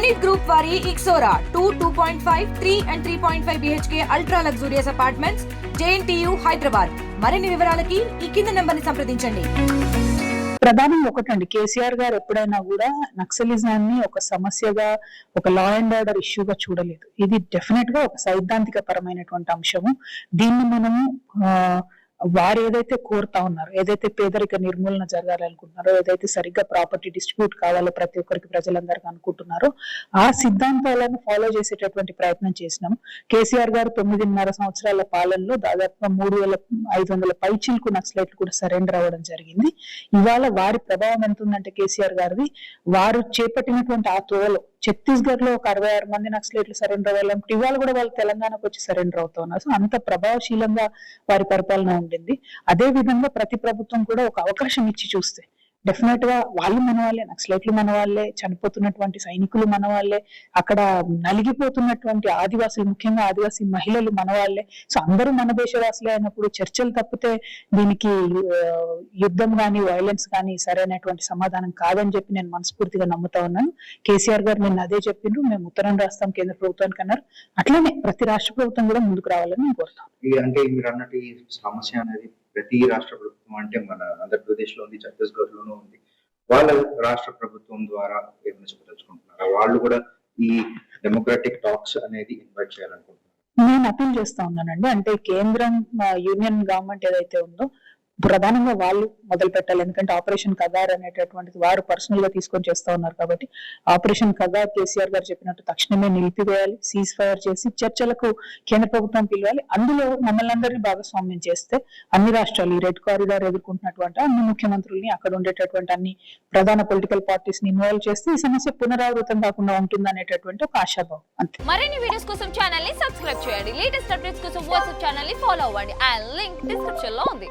Zenith Group వారి Ixora 2.5, 3 and 3.5 BHK ultra luxurious apartments, JNTU Hyderabad. మరిన్ని వివరాలకి ఈ కింద నంబర్ ని సంప్రదించండి. ప్రధానంగా ఒకటండి, కేసీఆర్ గారు ఎప్పుడైనా కూడా నక్సలిజాన్ని ఒక సమస్యగా, ఒక లా అండ్ ఆర్డర్ ఇష్యూగా చూడలేదు. ఇది డెఫినెట్ గా ఒక సైద్ధాంతిక పరమైనటువంటి అంశము. దీన్ని మనము వారు ఏదైతే కోరుతా ఉన్నారో, ఏదైతే పేదరిక నిర్మూలన జరగాలనుకుంటున్నారో, ఏదైతే సరిగ్గా ప్రాపర్టీ డిస్ట్రిబ్యూట్ కావాలో ప్రతి ఒక్కరికి ప్రజలందరికీ అనుకుంటున్నారో, ఆ సిద్ధాంతాలను ఫాలో చేసేటటువంటి ప్రయత్నం చేసినాం. కేసీఆర్ గారు 9.5 సంవత్సరాల పాలనలో దాదాపుగా 3,500 పైచిలకు నక్సలైట్లు కూడా సరెండర్ అవ్వడం జరిగింది. ఇవాళ వారి ప్రభావం ఎంత ఉందంటే కేసీఆర్ గారిది, వారు చేపట్టినటువంటి ఆ తోవలో ఛత్తీస్గఢ్ లో ఒక 66 మంది నక్సలైట్లు సరెండర్ అవ్వాలంటే ఇవాళ కూడా వాళ్ళు తెలంగాణకు వచ్చి సరెండర్ అవుతా ఉన్నారు. సో అంత ప్రభావశీలంగా వారి పరిపాలన ఉండింది. అదే విధంగా ప్రతి ప్రభుత్వం కూడా ఒక అవకాశం ఇచ్చి చూస్తే డెఫినెట్ గా వాళ్ళు మన వాళ్ళే, నక్సలైట్లు మన వాళ్ళే, చనిపోతున్నటువంటి సైనికులు మన వాళ్ళే, అక్కడ నలిగిపోతున్నటువంటి ఆదివాసులు, ముఖ్యంగా ఆదివాసీ మహిళలు మన వాళ్ళే. సో అందరూ మన దేశవాసులే అయినప్పుడు చర్చలు తప్పితే దీనికి యుద్ధం కానీ వైలెన్స్ కానీ సరైనటువంటి సమాధానం కాదని చెప్పి నేను మనస్ఫూర్తిగా నమ్ముతా ఉన్నాను. కేసీఆర్ గారు నిన్న అదే చెప్పిండ్రు, మేము ఉత్తరం రాస్తాం కేంద్ర ప్రభుత్వానికి అన్నారు. అట్లనే ప్రతి రాష్ట్ర ప్రభుత్వం కూడా ముందుకు రావాలని నేను కోరుతాను. అంటే మీరు అన్నట్టు ఈ సమస్య అనేది ప్రతి రాష్ట్ర ప్రభుత్వం, అంటే మన ఆంధ్రప్రదేశ్ లో ఉంది, ఛత్తీస్గఢ్ లోనూ ఉంది, వాళ్ళ రాష్ట్ర ప్రభుత్వం ద్వారా ఏమైనా చెప్పదలుచుకుంటున్నారా? వాళ్ళు కూడా ఈ డెమోక్రాటిక్ టాక్స్ అనేది ఇన్వైట్ చేయాలనుకుంటున్నారు. నేను అపీల్ చేస్తా ఉన్నానండి. అంటే కేంద్రం, యూనియన్ గవర్నమెంట్ ఏదైతే ఉందో ప్రధానంగా వాళ్ళు మొదలు పెట్టాలి. ఎందుకంటే ఆపరేషన్ కగార్ అనేటటువంటిది వారు పర్సనల్ గా తీసుకొని చేస్తా ఉన్నారు కాబట్టి ఆపరేషన్ కగార్ కేసీఆర్ గారు చెప్పినట్టు తక్షణమే నిలిపివేయాలి, సీజ్ ఫైర్ చేసి చర్చలకు కేంద్ర ప్రభుత్వం పిలవాలి. అందులో మమ్మల్ని అందరినీ భాగస్వామ్యం చేస్తే అన్ని రాష్ట్రాలు, ఈ రెడ్ కారిడార్ ఎదుర్కొంటున్నటువంటి అన్ని ముఖ్యమంత్రుల్ని, అక్కడ ఉండేటటువంటి అన్ని ప్రధాన పొలిటికల్ పార్టీస్ ని ఇన్వాల్వ్ చేస్తే ఈ సమస్య పునరావృతం కాకుండా ఉంటుంది అనేటటువంటి ఒక ఆశాభావం. అంతే. మరిన్ని వీడియోస్ కోసం ఛానల్ ని సబ్స్క్రైబ్ చేయండి. లేటెస్ట్ అప్డేట్స్ కోసం వాట్సాప్ ఛానల్ ని ఫాలో అవ్వండి. ఆ లింక్ డిస్క్రిప్షన్ లో ఉంది.